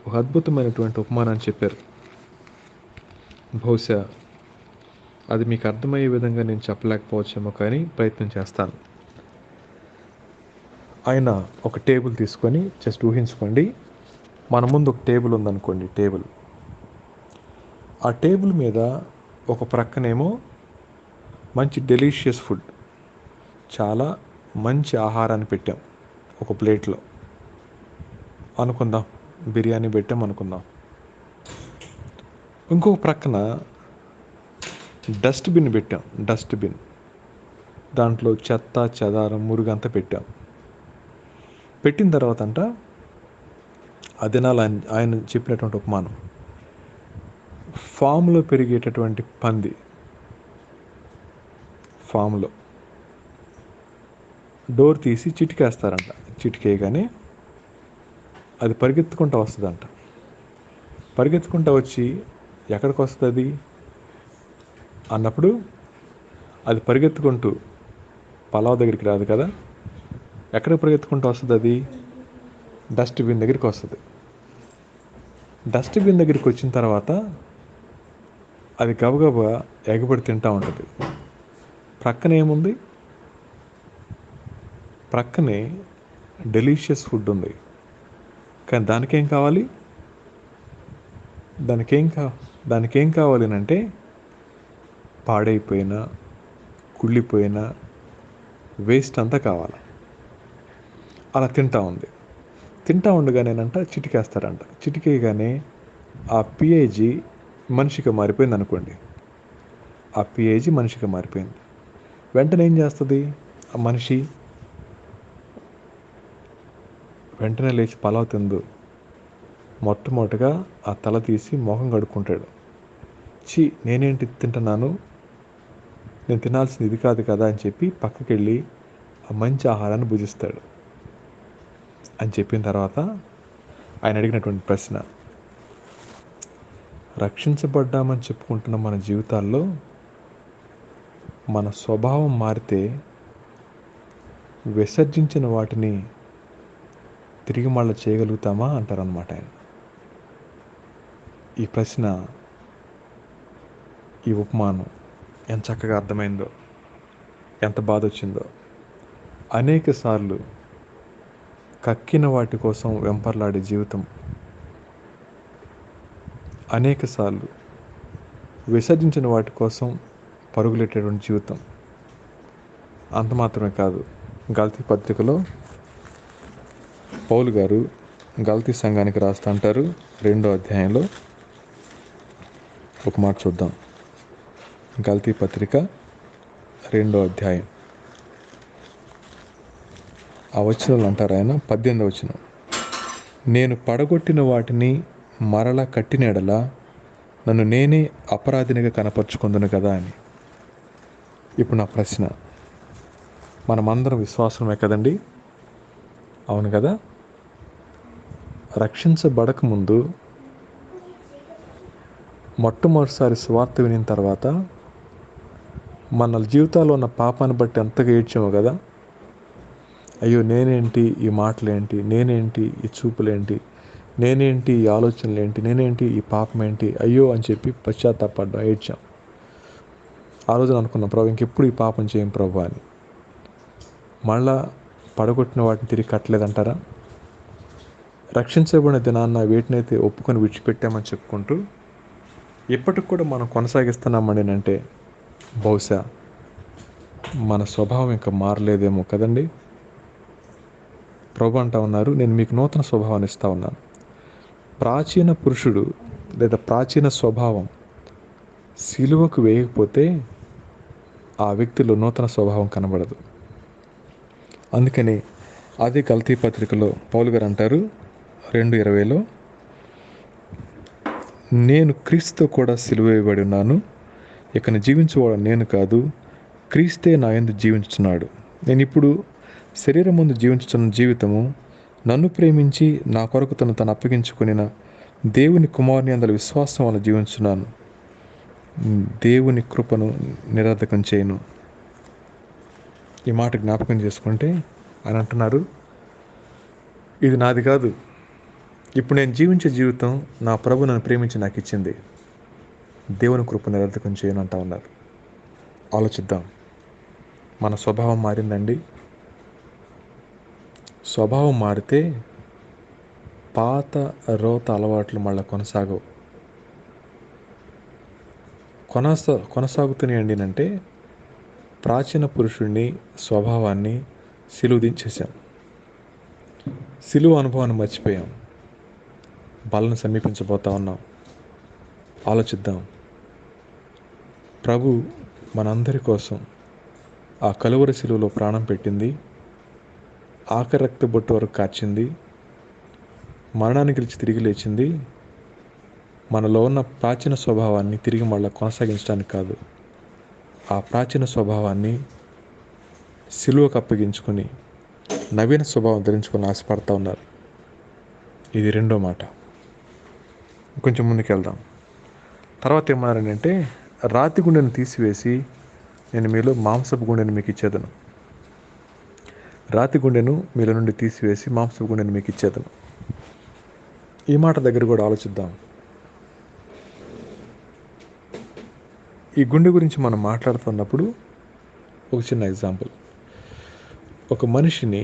ఒక అద్భుతమైనటువంటి ఉపమానాన్ని చెప్పారు. బహుశా అది మీకు అర్థమయ్యే విధంగా నేను చెప్పలేకపోవచ్చేమో, కానీ ప్రయత్నం చేస్తాను. ఆయన ఒక టేబుల్ తీసుకొని, జస్ట్ ఊహించుకోండి, మన ముందు ఒక టేబుల్ ఉందనుకోండి. ఆ టేబుల్ మీద ఒక ప్రక్కనేమో మంచి డెలీషియస్ ఫుడ్, చాలా మంచి ఆహారాన్ని పెట్టాం ఒక ప్లేట్లో అనుకుందాం. బిర్యానీ పెట్టాం అనుకుందాం. ఇంకొక ప్రక్కన డస్ట్బిన్ పెట్టాం. దాంట్లో చెత్త చెదారం మురుగంతా పెట్టాం. పెట్టిన తర్వాత అదినాలు ఆయన చెప్పినటువంటి ఉపమానం, ఫామ్లో పెరిగేటటువంటి పంది, ఫామ్లో డోర్ తీసి చిటికేస్తారంట. చిటికేయగానే అది పరిగెత్తుకుంటూ వస్తుందంట. పరిగెత్తుకుంటూ వచ్చి ఎక్కడికి వస్తుంది అన్నప్పుడు, అది పరిగెత్తుకుంటూ పలావ్ దగ్గరికి రాదు కదా, ఎక్కడికి పరిగెత్తుకుంటూ వస్తుంది? అది డస్ట్బిన్ దగ్గరికి వస్తుంది. డస్ట్బిన్ దగ్గరికి వచ్చిన తర్వాత అది గబగబా ఎగబడి తింటూ ఉంటుంది. ప్రక్కనే డెలీషియస్ ఫుడ్ ఉంది. కానీ దానికేం కావాలి అంటే పాడైపోయిన, కుళ్ళిపోయిన వేస్ట్ అంతా కావాలి. అలా తింటా ఉండగానేనంట చిటికేస్తారంట. చిటికేయగానే ఆ పిఏజీ మనిషిగా మారిపోయింది అనుకోండి. వెంటనే ఏం చేస్తుంది ఆ మనిషి? వెంటనే లేచి పలావ్ తిందు. మొట్టమొదటిగా ఆ తల తీసి మొహం కడుక్కుంటాడు. నేనేంటి తింటున్నాను, నేను తినాల్సింది ఇది కాదు కదా అని చెప్పి పక్కకి వెళ్ళి ఆ మంచి ఆహారాన్ని భుజిస్తాడు. అని చెప్పిన తర్వాత ఆయన అడిగినటువంటి ప్రశ్న, రక్షించబడ్డామని చెప్పుకుంటున్న మన జీవితాల్లో మన స్వభావం మారితే విసర్జించిన వాటిని తిరిగి మళ్ళీ చేయగలుగుతామా అంటారనమాట ఆయన. ఈ ప్రశ్న, ఈ ఉపమానం ఎంత చక్కగా అర్థమైందో, ఎంత బాధ వచ్చిందో. అనేక సార్లు కక్కిన వాటి కోసం వెంపర్లాడే జీవితం, అనేక సార్లు విసర్జించిన వాటి కోసం పరుగులెట్టేటువంటి జీవితం. అంత మాత్రమే కాదు, గలతీ పత్రికలో పౌలు గారు గలతీ సంఘానికి రాస్తూ అంటారు, 2వ అధ్యాయంలో ఒక మాట చూద్దాం. గలతీ పత్రిక 2వ అధ్యాయం ఆ వచనంలో అంటారు ఆయన, 18వ వచనం, నేను పడగొట్టిన వాటిని మరలా కట్టిన ఎడల నన్ను నేనే అపరాధినిగా కనపరుచుకుందును కదా అని. ఇప్పుడు నా ప్రశ్న, మనమందరం విశ్వాసమే కదండి? అవును కదా? రక్షించబడక ముందు మొట్టమొదటిసారి సువార్త వినిన తర్వాత మన జీవితాల్లో ఉన్న పాపాన్ని బట్టి ఎంతగా ఏడ్చామో కదా. అయ్యో నేనేంటి ఈ మాటలేంటి, నేనేంటి ఈ చూపులేంటి, నేనేంటి ఈ ఆలోచనలేంటి, నేనేంటి ఈ పాపం ఏంటి, అయ్యో అని చెప్పి పశ్చాత్తాపడ్డాం, ఏడ్చాం. ఆ రోజున అనుకున్నాం, ప్రభు ఇంకెప్పుడు ఈ పాపం చేయం ప్రభు అని. మళ్ళా పడగొట్టిన వాటిని తిరిగి కట్టలేదంటారా? రక్షించబడిన దినాన్న వేటినైతే ఒప్పుకొని విడిచిపెట్టామని చెప్పుకుంటూ ఇప్పటికి కూడా మనం కొనసాగిస్తున్నామని అంటే బహుశా మన స్వభావం ఇంకా మారలేదేమో కదండి. ప్రభు అంటా ఉన్నారు, నేను మీకు నూతన స్వభావాన్ని ఇస్తా ఉన్నాను. ప్రాచీన పురుషుడు లేదా ప్రాచీన స్వభావం సిలువకు వేయకపోతే ఆ వ్యక్తిలో నూతన స్వభావం కనబడదు. అందుకని అదే గలతీ పత్రికలో పౌలు గారు అంటారు 2:20లో, నేను క్రీస్తుతో కూడా సిలువ వేయబడి ఉన్నాను, ఇకను జీవించువాడు నేను కాదు, క్రీస్తే నా యందు జీవించుచున్నాడు. నేను ఇప్పుడు శరీరం ముందు జీవించుతున్న జీవితము నన్ను ప్రేమించి నా కొరకు తను అప్పగించుకునిన దేవుని కుమారుని అందరి విశ్వాసం వల్ల జీవించున్నాను. దేవుని కృపను నిరర్ధకం చేయను. ఈ మాట జ్ఞాపకం చేసుకుంటే ఆయన అంటున్నారు, ఇది నాది కాదు, ఇప్పుడు నేను జీవించే జీవితం నా ప్రభు నన్ను ప్రేమించి నాకు ఇచ్చింది. దేవుని కృప నిరర్ధకం చేయను అంటా ఉన్నారు. ఆలోచిద్దాం. మన స్వభావం మారిందండి. స్వభావం మారితే పాత రోత అలవాట్లు మళ్ళీ కొనసాగవు. కొనసాగుతున్నాయండి అంటే ప్రాచీన పురుషుడిని స్వభావాన్ని సిలువ దించేసాం. సిలువ అనుభవాన్ని మర్చిపోయాం. బలను సమీపించబోతా ఉన్నాం. ఆలోచిద్దాం. ప్రభు మనందరి కోసం ఆ కలువరి సిలువలో ప్రాణం పెట్టింది, ఆఖరి రక్త బొట్టు వరకు కార్చింది, మరణాన్ని గెలిచి తిరిగి లేచింది మనలో ఉన్న ప్రాచీన స్వభావాన్ని తిరిగి మళ్ళీ కొనసాగించడానికి కాదు, ఆ ప్రాచీన స్వభావాన్ని సిలువకు అప్పగించుకొని నవీన స్వభావం ధరించుకొని ఆశపడతా ఉన్నారు. ఇది రెండో మాట. కొంచెం ముందుకు వెళ్దాం. తర్వాత ఏమన్నారంటే, రాతి గుండెను తీసివేసి నేను మీలో మాంసపు గుండెను మీకు ఇచ్చేదను. రాతి గుండెను మీలో నుండి తీసివేసి మాంసపు గుండెను మీకు ఇచ్చేదను. ఈ మాట దగ్గర కూడా ఆలోచిద్దాం. ఈ గుండె గురించి మనం మాట్లాడుతున్నప్పుడు ఒక చిన్న ఎగ్జాంపుల్. ఒక మనిషిని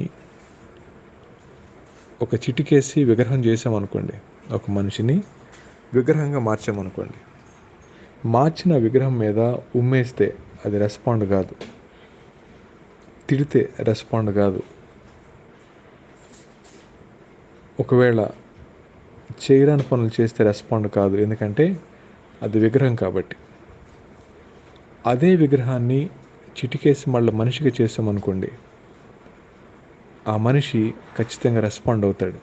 ఒక చిటికేసి విగ్రహం చేసామనుకోండి, ఒక మనిషిని విగ్రహంగా మార్చామనుకోండి, మార్చిన విగ్రహం మీద ఉమ్మేస్తే అది రెస్పాండ్ కాదు, తిడితే రెస్పాండ్ కాదు, ఒకవేళ చేయరాని పనులు చేస్తే రెస్పాండ్ కాదు, ఎందుకంటే అది విగ్రహం కాబట్టి. అదే విగ్రహాన్ని చిటికేసి మళ్ళీ మనిషిగా చేసామనుకోండి, ఆ మనిషి ఖచ్చితంగా రెస్పాండ్ అవుతాడు.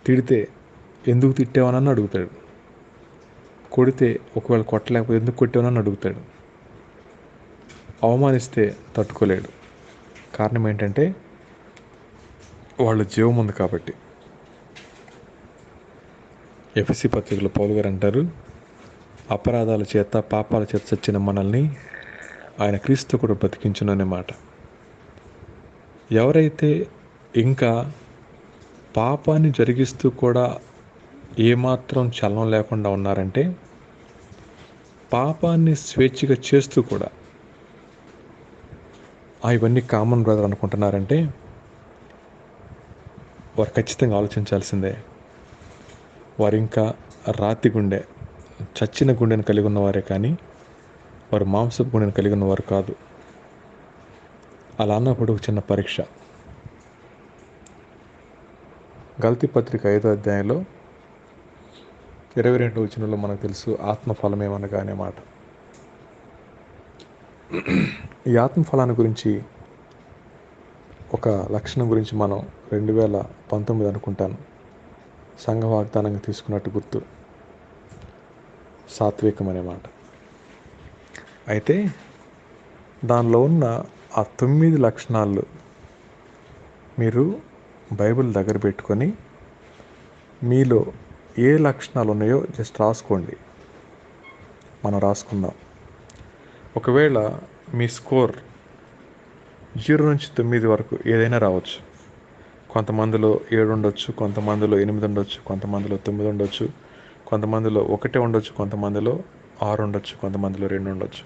తిడితే ఎందుకు తిట్టావనని అడుగుతాడు, కొడితే ఒకవేళ కొట్టలేకపోతే ఎందుకు కొట్టావనని అడుగుతాడు, అవమానిస్తే తట్టుకోలేడు. కారణం ఏంటంటే వాళ్ళు జీవం ఉంది కాబట్టి. ఎఫెసీ పత్రికలో పౌలు గారు అంటారు, అపరాధాల చేత పాపాల చేత చచ్చిన మనల్ని ఆయన క్రీస్తు కూడా బ్రతికించును అనే మాట. ఎవరైతే ఇంకా పాపాన్ని జరిగిస్తూ కూడా ఏమాత్రం చలనం లేకుండా ఉన్నారంటే, పాపాన్ని స్వేచ్ఛగా చేస్తూ కూడా ఇవన్నీ కామన్ బ్రదర్ అనుకుంటున్నారంటే వారు ఖచ్చితంగా ఆలోచించాల్సిందే. వారు ఇంకా రాతి గుండె, చచ్చిన గుండెను కలిగి ఉన్నవారే కానీ వారు మాంసపు గుండెను కలిగి ఉన్నవారు కాదు. అలా అన్నప్పుడు ఒక చిన్న పరీక్ష. గలతీ పత్రిక 5వ అధ్యాయంలో 22వ వచనంలో మనకు తెలుసు ఆత్మఫలం ఏమనగా అనే మాట. ఈ ఆత్మఫలాన్ని గురించి ఒక లక్షణం గురించి మనం 2019 అనుకుంటాను సంఘ వాగ్దానంగా తీసుకున్నట్టు గుర్తు, సాత్వికం అనే మాట. అయితే దానిలో ఉన్న ఆ 9 లక్షణాలు మీరు బైబిల్ దగ్గర పెట్టుకొని మీలో ఏ లక్షణాలు ఉన్నాయో జస్ట్ రాసుకోండి. మనం రాసుకుందాం. ఒకవేళ మీ స్కోర్ 0 నుంచి 9 వరకు ఏదైనా రావచ్చు. కొంతమందిలో 7 ఉండొచ్చు, కొంతమందిలో 8 ఉండొచ్చు, కొంతమందిలో 9 ఉండొచ్చు, కొంతమందిలో 1 ఉండొచ్చు, కొంతమందిలో 6 ఉండొచ్చు, కొంతమందిలో 2 ఉండొచ్చు.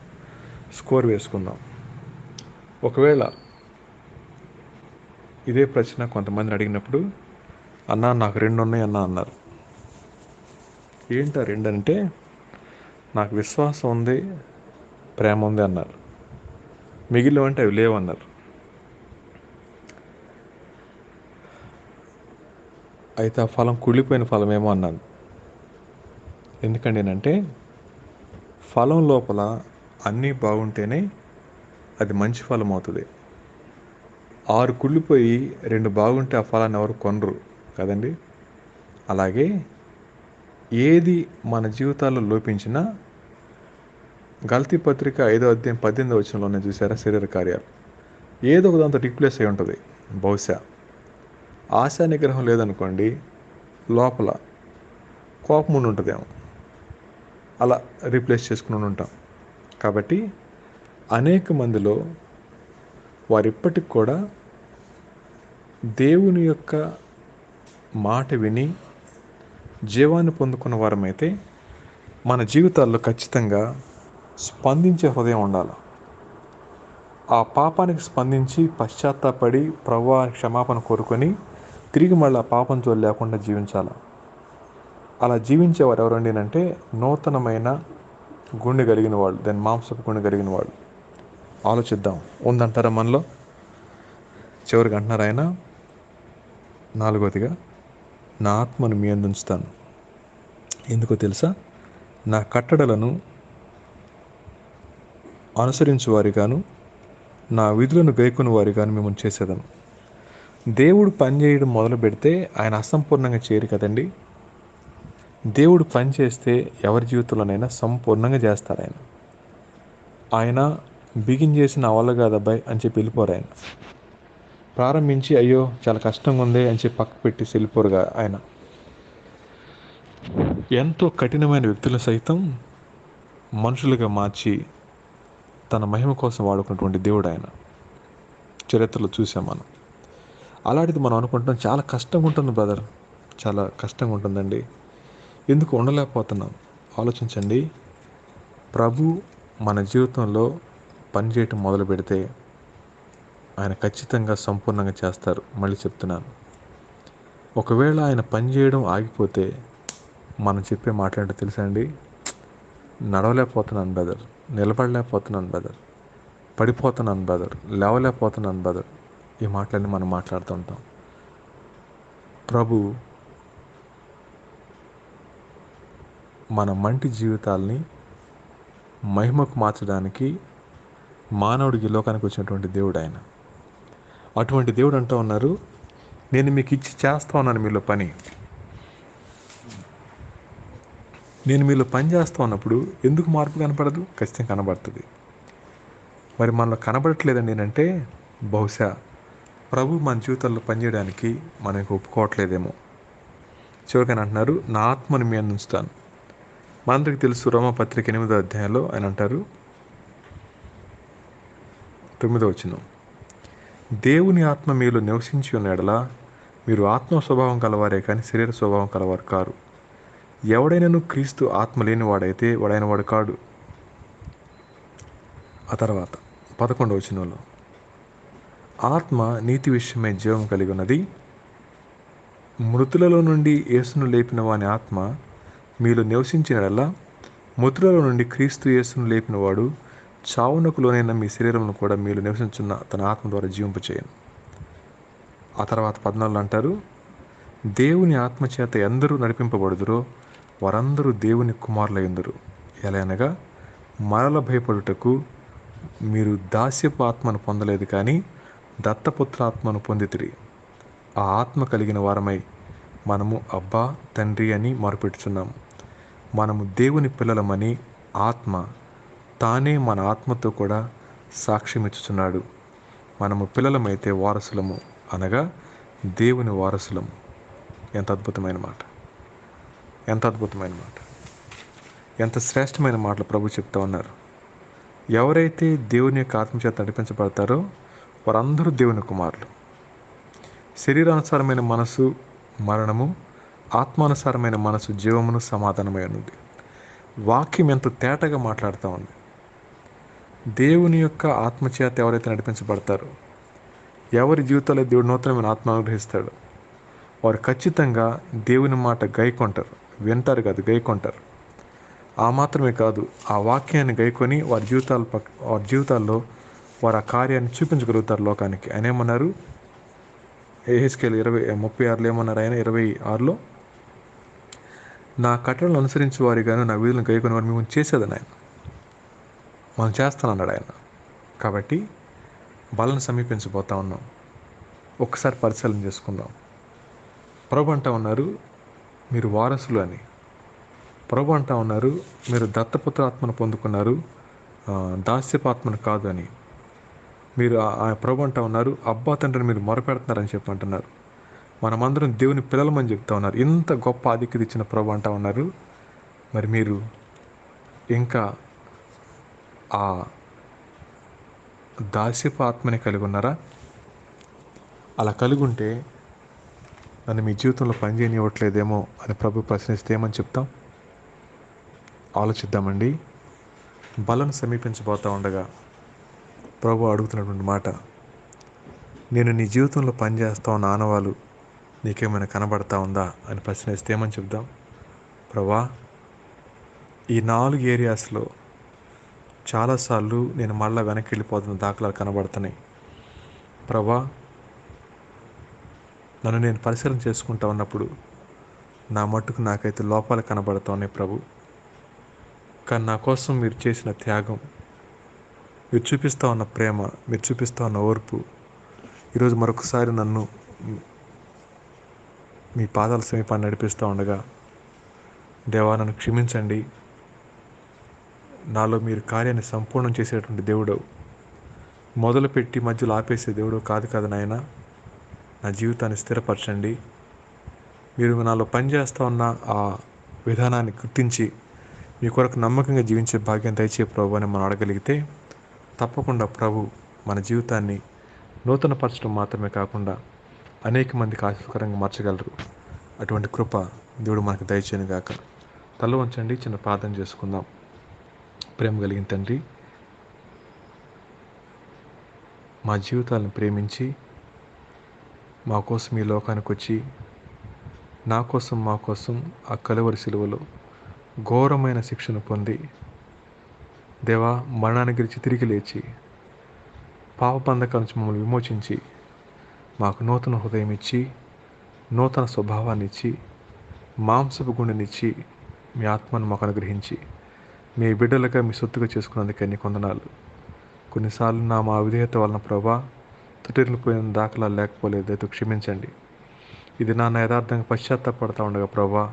స్కోర్ వేసుకుందాం. ఒకవేళ ఇదే ప్రశ్న కొంతమందిని అడిగినప్పుడు, అన్నా నాకు 2 ఉన్నాయి అన్నా అన్నారు. ఏంటా 2 అంటే, నాకు విశ్వాసం ఉంది, ప్రేమ ఉంది అన్నారు. మిగిలినవంటే అవి లేవన్నారు. అయితే ఆ ఫలం కుళ్ళిపోయిన ఫలమేమో అన్నాను. ఎందుకండి అంటే, ఫలం లోపల అన్నీ బాగుంటేనే అది మంచి ఫలం అవుతుంది. 6 కుళ్ళిపోయి 2 బాగుంటే ఆ ఫలాన్ని ఎవరు కొనరు కదండి. అలాగే ఏది మన జీవితాల్లో లోపించినా, గలతీ పత్రిక 5వ అధ్యాయం 18వ వచనంలోనే చూసారా, శరీర కార్యాలు ఏదో ఒక దాంతో రిప్లేస్ అయి ఉంటుంది. బహుశా ఆశా నిగ్రహం లేదనుకోండి, లోపల కోపం ఉండి ఉంటుందేమో, అలా రీప్లేస్ చేసుకుని ఉంటాం. కాబట్టి అనేక మందిలో వారు ఇప్పటికి కూడా దేవుని యొక్క మాట విని జీవాన్ని పొందుకున్న వారమైతే మన జీవితాల్లో ఖచ్చితంగా స్పందించే హృదయం ఉండాలి. ఆ పాపానికి స్పందించి పశ్చాత్తాపడి ప్రభువా క్షమాపణ కోరుకొని తిరిగి మళ్ళీ ఆ పాపం జోలి లేకుండా జీవించాలి. అలా జీవించేవారు ఎవరండి అంటే, నూతనమైన గుండె కలిగిన వాళ్ళు, దాని మాంసపు గుండె కలిగిన వాళ్ళు. ఆలోచిద్దాం, ఉందంటారా మనలో? చివరికి అంటున్నారు ఆయన, 4వదిగా, నా ఆత్మను మీ యందు ఉంచుతాను. ఎందుకో తెలుసా? నా కట్టడలను అనుసరించు వారిగాను, నా విధులను గైకొని వారిగాను మిమ్మల్ని చేసేదను. దేవుడు పని చేయడం మొదలు పెడితే ఆయన అసంపూర్ణంగా చేయరు కదండి. దేవుడు పని చేస్తే ఎవరి జీవితంలోనైనా సంపూర్ణంగా చేస్తారు. ఆయన బిగిన్ నా వల్ల కాదబ్బాయి అని చెప్పి వెళ్ళిపోరు. ఆయన ప్రారంభించి అయ్యో చాలా కష్టంగా ఉంది అని చెప్పి పక్క పెట్టి వెళ్ళిపోరుగా. ఆయన ఎంతో కఠినమైన వ్యక్తులు సైతం మనుషులుగా మార్చి తన మహిమ కోసం వాడుకున్నటువంటి దేవుడు ఆయన. చరిత్రలో చూసాం మనం. అలాంటిది మనం అనుకుంటాం చాలా కష్టంగా ఉంటుంది బ్రదర్, చాలా కష్టంగా ఉంటుందండి, ఎందుకు ఉండలేకపోతున్నాం. ఆలోచించండి, ప్రభు మన జీవితంలో పనిచేయటం మొదలు పెడితే ఆయన ఖచ్చితంగా సంపూర్ణంగా చేస్తారు. మళ్ళీ చెప్తున్నాను, ఒకవేళ ఆయన పనిచేయడం ఆగిపోతే మనం చెప్పే మాట్లాడే తెలుసా అండి, నడవలేకపోతున్నాను బ్రదర్, నిలబడలేకపోతున్నాను బ్రదర్, పడిపోతున్నాను బ్రదర్, లేవలేకపోతున్నాను బ్రదర్, ఈ మాటలన్నీ మనం మాట్లాడుతూ ఉంటాం. ప్రభు మన మంటి జీవితాల్ని మహిమకు మార్చడానికి మానవుడికి లోకానికి వచ్చినటువంటి దేవుడు ఆయన. అటువంటి దేవుడు అంటూ ఉన్నారు, నేను మీకు ఇచ్చి చేస్తా ఉన్నాను మీలో పని. నేను మీలో పని చేస్తూ ఉన్నప్పుడు ఎందుకు మార్పు కనపడదు? ఖచ్చితంగా కనబడుతుంది. మరి మనలో కనబడట్లేదండి నేనంటే, బహుశా ప్రభు మన జీవితాల్లో పనిచేయడానికి మనకు ఒప్పుకోవట్లేదేమో. చివరిగా అంటున్నారు, నా ఆత్మను మీ యందు ఉంచుతాను. మనందరికీ తెలుసు, రోమపత్రిక 8వ అధ్యాయంలో ఆయన అంటారు, 9వ వచనం, దేవుని ఆత్మ మీలో నివసించి ఉన్న ఎడల మీరు ఆత్మ స్వభావం కలవారే కానీ శరీర స్వభావం కలవారు కారు. ఎవడైనాను క్రీస్తు ఆత్మ లేనివాడైతే వాడైన వాడు కాడు. ఆ తర్వాత 11వ వచనంలో, ఆత్మ నీతి విషయమై జీవం కలిగి ఉన్నది, మృతులలో నుండి యేసును లేపిన వాని ఆత్మ మీలో నివసించినలా మృతులలో నుండి క్రీస్తు యేసును లేపినవాడు చావునకు లోనైన మీ శరీరంలో కూడా మీలో నివసించున్న తన ఆత్మ ద్వారా జీవింపచేయను. ఆ తర్వాత 14 అంటారు, దేవుని ఆత్మ చేత ఎందరూ నడిపింపబడుదురో వారందరూ దేవుని కుమారులయ్యుందురు. ఎలా అనగా, మరల భయపడుటకు మీరు దాస్యపు ఆత్మను పొందలేదు కానీ దత్తపుత్ర ఆత్మను పొందితిరి. ఆ ఆత్మ కలిగిన వారమై మనము అబ్బా తండ్రి అని మొరపెట్టుచున్నాము. మనము దేవుని పిల్లలమని ఆత్మ తానే మన ఆత్మతో కూడా సాక్ష్యం ఇచ్చుచున్నాడు. మనము పిల్లలమైతే వారసులము, అనగా దేవుని వారసులము. ఎంత అద్భుతమైన మాట, ఎంత అద్భుతమైన మాట. ఎంత శ్రేష్టమైన మాటలు ప్రభు చెప్తా ఉన్నారు. ఎవరైతే దేవుని యొక్క ఆత్మచేత నడిపించబడతారో వారందరూ దేవుని కుమారులు. శరీరానుసారమైన మనసు మరణము, ఆత్మానుసారమైన మనసు జీవమును సమాధానమై ఉన్నది. వాక్యం ఎంత తేటగా మాట్లాడుతూ ఉంది. దేవుని యొక్క ఆత్మచేత ఎవరైతే నడిపించబడతారో, ఎవరి జీవితాల్లో దేవుడు నూతనమైన ఆత్మ అనుగ్రహిస్తాడు, వారు ఖచ్చితంగా దేవుని మాట గైకొంటారు. వింటారు కాదు, గైకొంటారు. ఆ మాత్రమే కాదు, ఆ వాక్యాన్ని గైకొని వారి జీవితాల్లో వారు ఆ కార్యాన్ని చూపించగలుగుతారు లోకానికి. ఆయన ఏమన్నారు? యెహెజ్కేలు 36 ఏమన్నారు ఆయన? 26లో, నా కట్టడలను అనుసరించి వారిగాను నా వీధులను గైకొని వారు మేము చేసేదని ఆయన మనం చేస్తానన్నాడు ఆయన. కాబట్టి బలను సమీపించబోతా ఉన్నాం. ఒక్కసారి పరిశీలన చేసుకుందాం. ప్రభు అంటా ఉన్నారు మీరు వారసులు అని. ప్రభు అంటా ఉన్నారు మీరు దత్తపుత్రాత్మను పొందుకున్నారు, దాస్యపాత్మను కాదు అని. మీరు ఆ ప్రభు అంటా ఉన్నారు అబ్బా తండ్రిని మీరు మొరపెడుతున్నారని చెప్పి అంటున్నారు. మనమందరం దేవుని పిల్లలమని చెప్తా ఉన్నారు. ఇంత గొప్ప ఆధిక్యత ఇచ్చిన ప్రభు అంటా ఉన్నారు మరి మీరు ఇంకా ఆ దాస్యపు ఆత్మని కలిగి ఉన్నారా? అలా కలిగి ఉంటే నన్ను మీ జీవితంలో పనిచేయనివ్వట్లేదేమో అని ప్రభు ప్రశ్నిస్తే ఏమని చెప్తాం? ఆలోచిద్దామండి. బలను సమీపించబోతూ ఉండగా ప్రభు అడుగుతున్నటువంటి మాట, నేను నీ జీవితంలో పనిచేస్తా ఉన్న ఆనవాలు నీకేమైనా కనబడతా ఉందా అని ప్రశ్నిస్తే ఏమని చెప్దాం? ప్రభా, ఈ 4 ఏరియాస్లో చాలాసార్లు నేను మళ్ళీ వెనక్కి వెళ్ళిపోతున్న దాఖలాలు కనబడుతున్నాయి. ప్రభా, నన్ను నేను పరిశీలన చేసుకుంటా ఉన్నప్పుడు నా మట్టుకు నాకైతే లోపాలు కనబడుతూ ఉన్నాయి ప్రభు. కానీ నా కోసం మీరు చేసిన త్యాగం, మీరు చూపిస్తూ ఉన్న ప్రేమ, మీరు చూపిస్తూ ఉన్న ఓర్పు ఈరోజు మరొకసారి నన్ను మీ పాదాల సమీపాన్ని నడిపిస్తూ ఉండగా, దేవా నన్ను క్షమించండి, నాలో మీరు కార్యాన్ని సంపూర్ణం చేసేటువంటి దేవుడు, మొదలుపెట్టి మధ్యలో ఆపేసే దేవుడు కాదు నాయన. నా జీవితాన్ని స్థిరపరచండి. మీరు నాలో పనిచేస్తూ ఉన్న ఆ విధానాన్ని గుర్తించి మీ కొరకు నమ్మకంగా జీవించే భాగ్యం దయచే ప్రభు అని మనం అడగలిగితే తప్పకుండా ప్రభు మన జీవితాన్ని నూతనపరచడం మాత్రమే కాకుండా అనేక మందికి ఆశీర్వాదకరంగా మార్చగలరు. అటువంటి కృప దేవుడు మనకు దయచేయను గాక. తల వంచండి, చిన్న ప్రార్థన చేసుకుందాం. ప్రేమ కలిగిన తండ్రి, మా జీవితాలను ప్రేమించి మా కోసం ఈ లోకానికి వచ్చి నా కోసం మా కోసం ఆ కలువరి సిలువలో ఘోరమైన శిక్షను పొంది దేవా మరణాన్ని గెలిచి తిరిగి లేచి పాప బంధకాల నుంచి మమ్మల్ని విమోచించి మాకు నూతన హృదయం ఇచ్చి, నూతన స్వభావాన్ని ఇచ్చి, మాంసపు గుండెనిచ్చి, మీ ఆత్మను మాకు అనుగ్రహించి మీ బిడ్డలుగా మీ సొత్తుగా చేసుకున్నందుకే నీ కొందనాలు. కొన్నిసార్లు మా అవిధేయత వలన ప్రభా తుటిరిపోయిన దాఖలాలు లేకపోలేదు, క్షమించండి. ఇది నా యథార్థంగా పశ్చాత్తాపడతా ఉండగా ప్రభా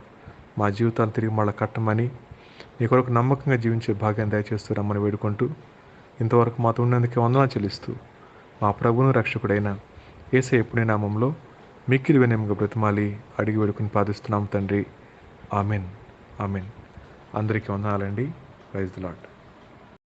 మా జీవితాలు తిరిగి మళ్ళీ కట్టమని నీ కొరకు నమ్మకంగా జీవించే భాగ్యం దయచేస్తూ రమ్మని వేడుకుంటూ ఇంతవరకు మాతో ఉన్నందుకే వందనాలు చెల్లిస్తూ మా ప్రభువును రక్షకుడైన యేసయ్య ఎప్పుడే నామంలో మిక్కిలి వినయంగా బ్రతిమాలి అడిగి వేడుకుని ప్రార్థిస్తున్నాం తండ్రి. Amen, amen. అందరికీ వందనాలండి. Praise the lord.